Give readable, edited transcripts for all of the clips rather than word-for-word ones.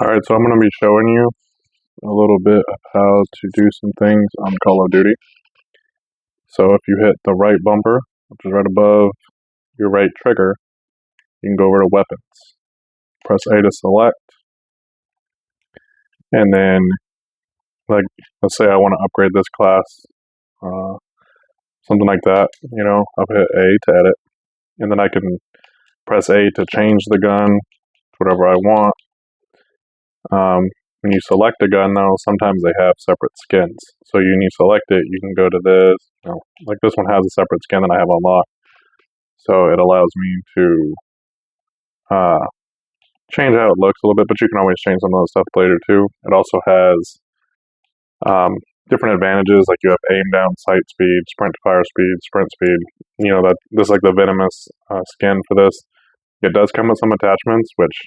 Alright, so I'm going to be showing you a little bit of how to do some things on Call of Duty. So if you hit the right bumper, which is right above your right trigger, you can go over to Weapons. Press A to select, and then, like, let's say I want to upgrade this class, uh, something like that, I'll hit A to edit, and then I can press A to change the gun to whatever I want. When you select a gun, though, sometimes they have separate skins. So when you select it, you can go to this. Like this one has a separate skin that I have unlocked. So it allows me to change how it looks a little bit, but you can always change some of those stuff later too. It also has different advantages, like you have aim down, sight speed, sprint to fire speed, sprint speed. That this is like the venomous skin for this. It does come with some attachments, which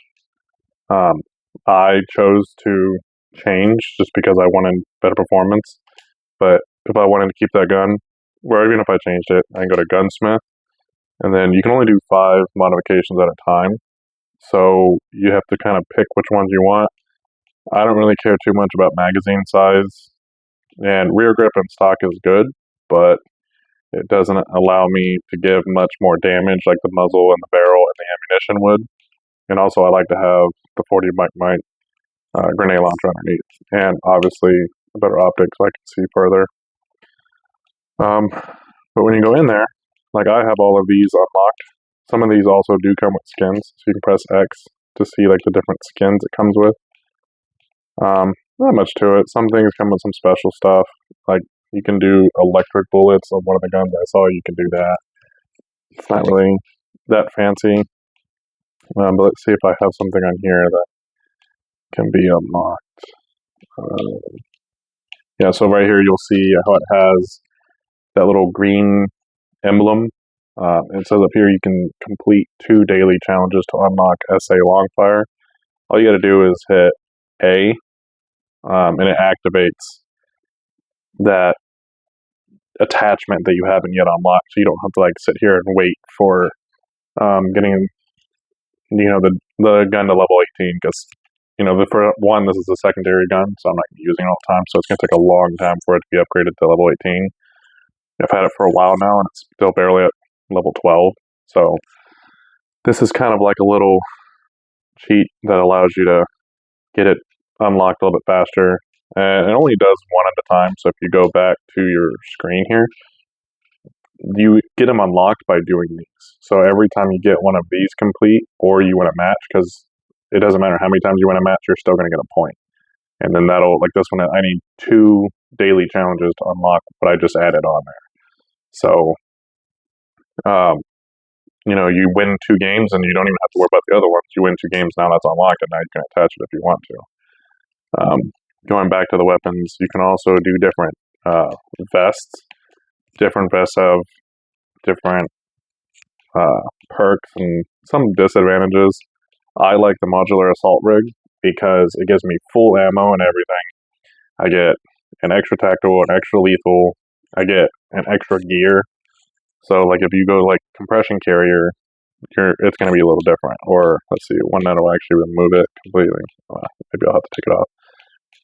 I chose to change just because I wanted better performance. But if I wanted to keep that gun, or even if I changed it, I can go to gunsmith, and then you can only do 5 modifications at a time. So you have to kind of pick which ones you want. I don't really care too much about magazine size, and rear grip and stock is good, but it doesn't allow me to give much more damage like the muzzle and the barrel and the ammunition would. And also, I like to have the 40 mic grenade launcher underneath, and obviously a better optics so I can see further. But when you go in there, like I have all of these unlocked. Some of these also do come with skins, so you can press X to see like the different skins it comes with. Not much to it. Some things come with some special stuff, like you can do electric bullets on one of the guns I saw. You can do that. It's not really that fancy, but let's see if I have something on here that can be unlocked. Yeah, so right here you'll see how it has that little green emblem. It says up here you can complete 2 daily challenges to unlock SA Longfire. All you got to do is hit A, and it activates that attachment that you haven't yet unlocked. So you don't have to like sit here and wait for getting the gun to level 18 because for one, this is a secondary gun, so I'm not using it all the time. So it's gonna take a long time for it to be upgraded to level 18. I've had it for a while now, and it's still barely at level 12. So this is kind of like a little cheat that allows you to get it unlocked a little bit faster. And it only does one at a time. So if you go back to your screen here, you get them unlocked by doing these. So every time you get one of these complete, or you win a match, because it doesn't matter how many times you win a match, you're still going to get a point. And then that'll, like this one, I need 2 daily challenges to unlock what I just added on there. So, you win 2 games and you don't even have to worry about the other ones. You win 2 games, now that's unlocked, and now you can attach it if you want to. Going back to the weapons, you can also do different vests. Different vests have different perks and some disadvantages. I like the modular assault rig because it gives me full ammo and everything. I get an extra tactical, an extra lethal. I get an extra gear. So, like, if you go like compression carrier, it's going to be a little different. Or let's see, one that'll actually remove it completely. Maybe I'll have to take it off.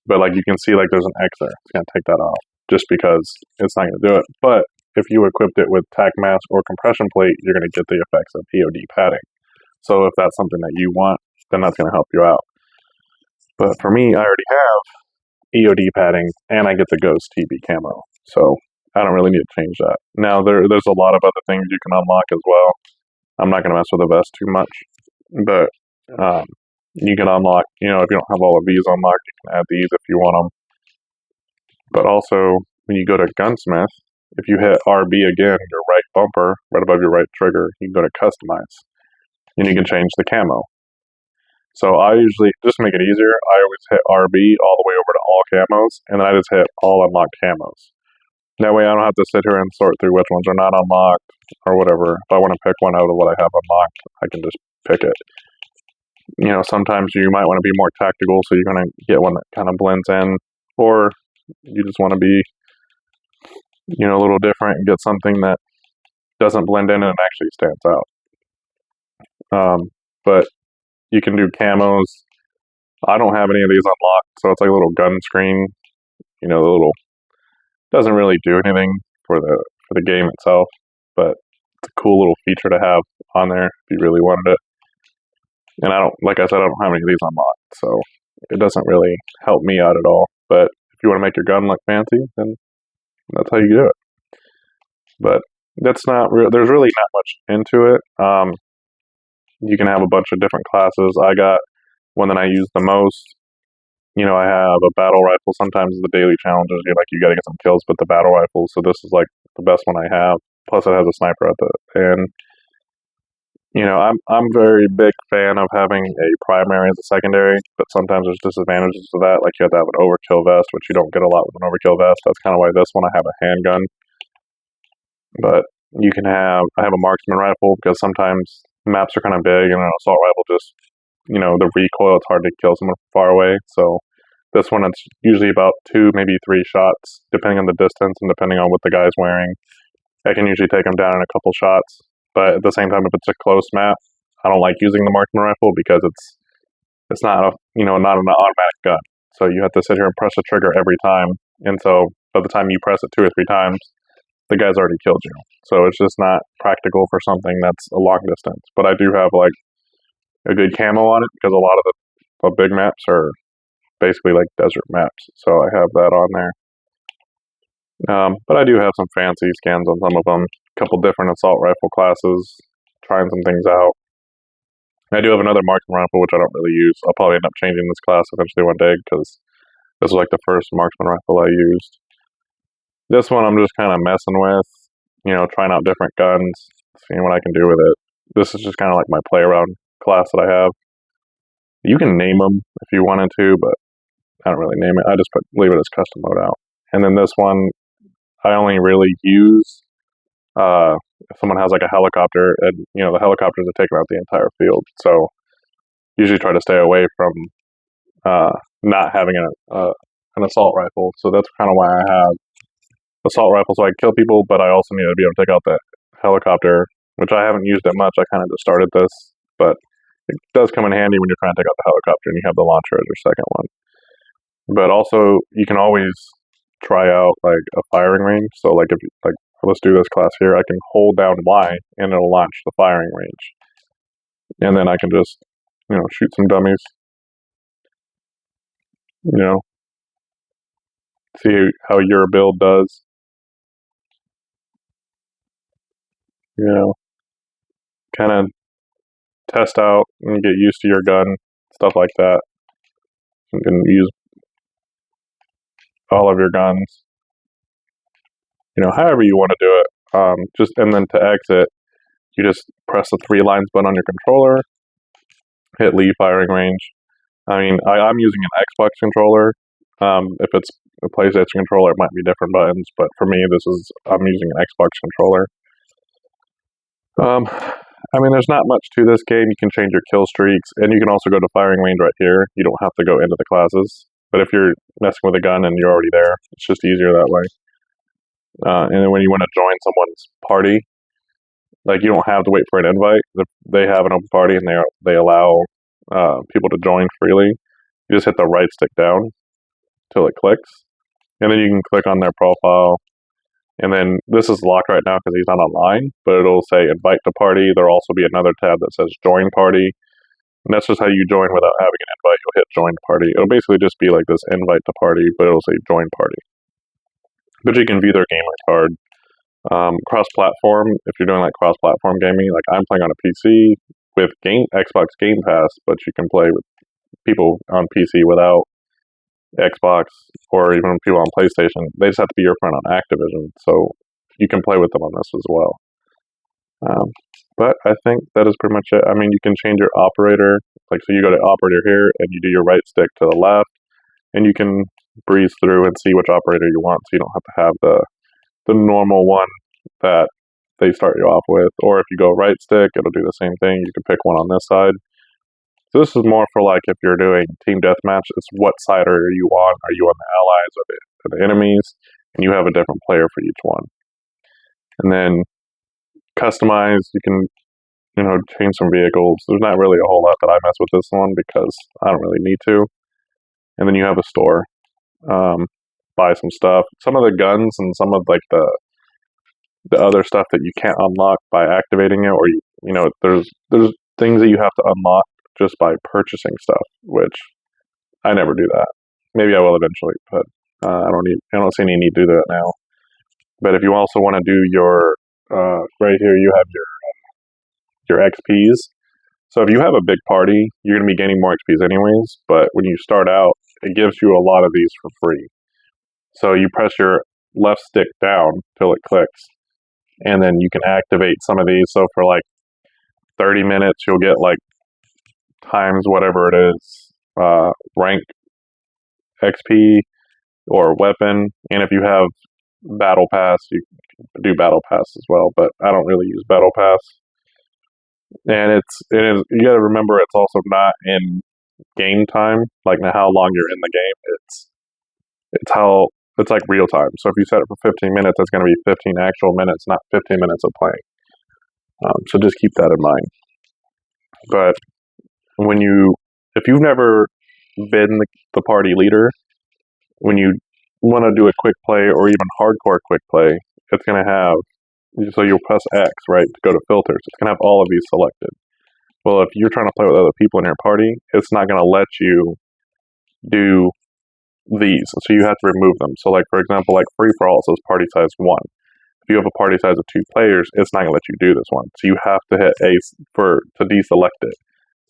But like you can see, like there's an X there. It's going to take that off just because it's not going to do it. But if you equipped it with tac mask or compression plate, you're going to get the effects of EOD padding. So if that's something that you want, then that's going to help you out. But for me, I already have EOD padding, and I get the Ghost TB camo. So I don't really need to change that. Now, there's a lot of other things you can unlock as well. I'm not going to mess with the vest too much. But you can unlock, if you don't have all of these unlocked, you can add these if you want them. But also, when you go to Gunsmith, if you hit RB again, your right bumper, right above your right trigger, you can go to Customize. And you can change the camo. So I usually, just to make it easier, I always hit RB all the way over to all camos, and then I just hit all unlocked camos. That way I don't have to sit here and sort through which ones are not unlocked or whatever. If I want to pick one out of what I have unlocked, I can just pick it. Sometimes you might want to be more tactical, so you're going to get one that kind of blends in, or you just want to be, a little different and get something that doesn't blend in and actually stands out. But you can do camos I don't have any of these unlocked, so it's like a little gun screen. The little doesn't really do anything for the game itself, but it's a cool little feature to have on there if you really wanted it. And like I said, I don't have any of these unlocked, so it doesn't really help me out at all. But if you want to make your gun look fancy, then that's how you do it. But that's not real. There's really not much into it. You can have a bunch of different classes. I got one that I use the most. I have a battle rifle. Sometimes the daily challenges, you got to get some kills, but the battle rifle. So this is like the best one I have. Plus, it has a sniper at the end. I'm very big fan of having a primary as a secondary, but sometimes there's disadvantages to that. Like you have to have an overkill vest, which you don't get a lot with an overkill vest. That's kind of why this one I have a handgun. But I have a marksman rifle because sometimes maps are kind of big and an assault rifle just, the recoil, it's hard to kill someone from far away. So this one, it's usually about 2, maybe 3 shots, depending on the distance and depending on what the guy's wearing. I can usually take him down in a couple shots. But at the same time, if it's a close map, I don't like using the marksman rifle because it's not not an automatic gun. So you have to sit here and press the trigger every time. And so by the time you press it 2 or 3 times, the guy's already killed you. So it's just not practical for something that's a long distance. But I do have like a good camo on it because a lot of the big maps are basically like desert maps. So I have that on there. But I do have some fancy skins on some of them. A couple different assault rifle classes, trying some things out. I do have another marksman rifle, which I don't really use. I'll probably end up changing this class eventually one day because this was like the first marksman rifle I used. This one I'm just kind of messing with, trying out different guns, seeing what I can do with it. This is just kind of like my play around class that I have. You can name them if you wanted to, but I don't really name it. I just leave it as custom mode out. And then this one, I only really use if someone has like a helicopter, and the helicopters are taking out the entire field. So usually try to stay away from not having an assault rifle. So that's kind of why I have assault rifle, so I can kill people, but I also need to be able to take out that helicopter, which I haven't used it much. I kind of just started this, but it does come in handy when you're trying to take out the helicopter and you have the launcher as your second one. But also, you can always try out like a firing range. So like let's do this class here. I can hold down Y and it'll launch the firing range, and then I can just shoot some dummies. See how your build does. Kind of test out and get used to your gun, stuff like that. You can use all of your guns, however you want to do it. And then to exit, you just press the 3 lines button on your controller, hit leave firing range. I mean, I'm using an Xbox controller. If it's a PlayStation controller, it might be different buttons, but for me, I'm using an Xbox controller. I mean, there's not much to this game. You can change your kill streaks, and you can also go to firing range right here. You don't have to go into the classes. But if you're messing with a gun and you're already there, it's just easier that way. And then when you want to join someone's party, like you don't have to wait for an invite. They have an open party and they allow people to join freely. You just hit the right stick down till it clicks, and then you can click on their profile. And then this is locked right now because he's not online, but it'll say invite to party. There'll also be another tab that says join party. And that's just how you join without having an invite. You'll hit join party. It'll basically just be like this invite to party, but it'll say join party. But you can view their gamer card. Cross-platform, if you're doing like cross-platform gaming, like I'm playing on a PC with Xbox Game Pass, but you can play with people on PC without Xbox, or even people on PlayStation. They just have to be your friend on Activision, so you can play with them on this as well. But I think that is pretty much it. I mean, you can change your operator, like so you go to operator here and you do your right stick to the left, and you can breeze through and see which operator you want, so you don't have to have the normal one that they start you off with. Or if you go right stick, it'll do the same thing. You can pick one on this side. So this is more for like if you're doing team deathmatch, it's what side are you on? Are you on the allies or the enemies? And you have a different player for each one. And then customize, you can change some vehicles. There's not really a whole lot that I mess with this one because I don't really need to. And then you have a store, buy some stuff. Some of the guns and some of like the other stuff that you can't unlock by activating it, or there's things that you have to unlock just by purchasing stuff, which I never do that. Maybe I will eventually, but I don't see any need to do that now. But if you also want to do your right here, you have your XPs. So if you have a big party, you're going to be gaining more XPs anyways. But when you start out, it gives you a lot of these for free. So you press your left stick down till it clicks, and then you can activate some of these. So for like 30 minutes, you'll get like times whatever it is, rank XP or weapon. And if you have battle pass, you can do battle pass as well. But I don't really use battle pass. And you got to remember it's also not in game time, like how long you're in the game. It's like real time. So if you set it for 15 minutes, it's going to be 15 actual minutes, not 15 minutes of playing. So just keep that in mind. But if you've never been the party leader, when you want to do a quick play or even hardcore quick play, it's going to have, so you'll press X, right, to go to filters. It's going to have all of these selected. Well, if you're trying to play with other people in your party, it's not going to let you do these. So you have to remove them. So like, for example, like free for all says party size 1. If you have a party size of 2 players, it's not going to let you do this one. So you have to hit A to deselect it.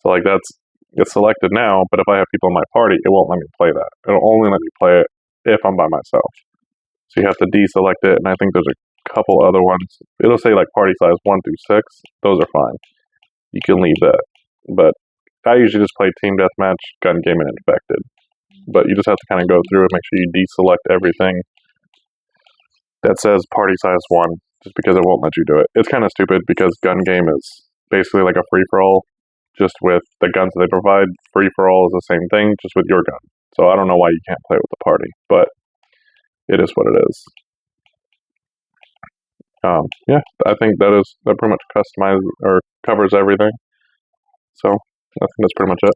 So like it's selected now, but if I have people in my party, it won't let me play that. It'll only let me play it if I'm by myself. So you have to deselect it, and I think there's a couple other ones. It'll say like party size 1 through 6. Those are fine. You can leave that. But I usually just play team deathmatch, gun game, and infected. But you just have to kind of go through and make sure you deselect everything that says party size 1, just because it won't let you do it. It's kind of stupid because gun game is basically like a free-for-all, just with the guns that they provide. Free-for-all is the same thing, just with your gun. So I don't know why you can't play with the party, but it is what it is. Yeah, I think that pretty much customizes or covers everything. So I think that's pretty much it.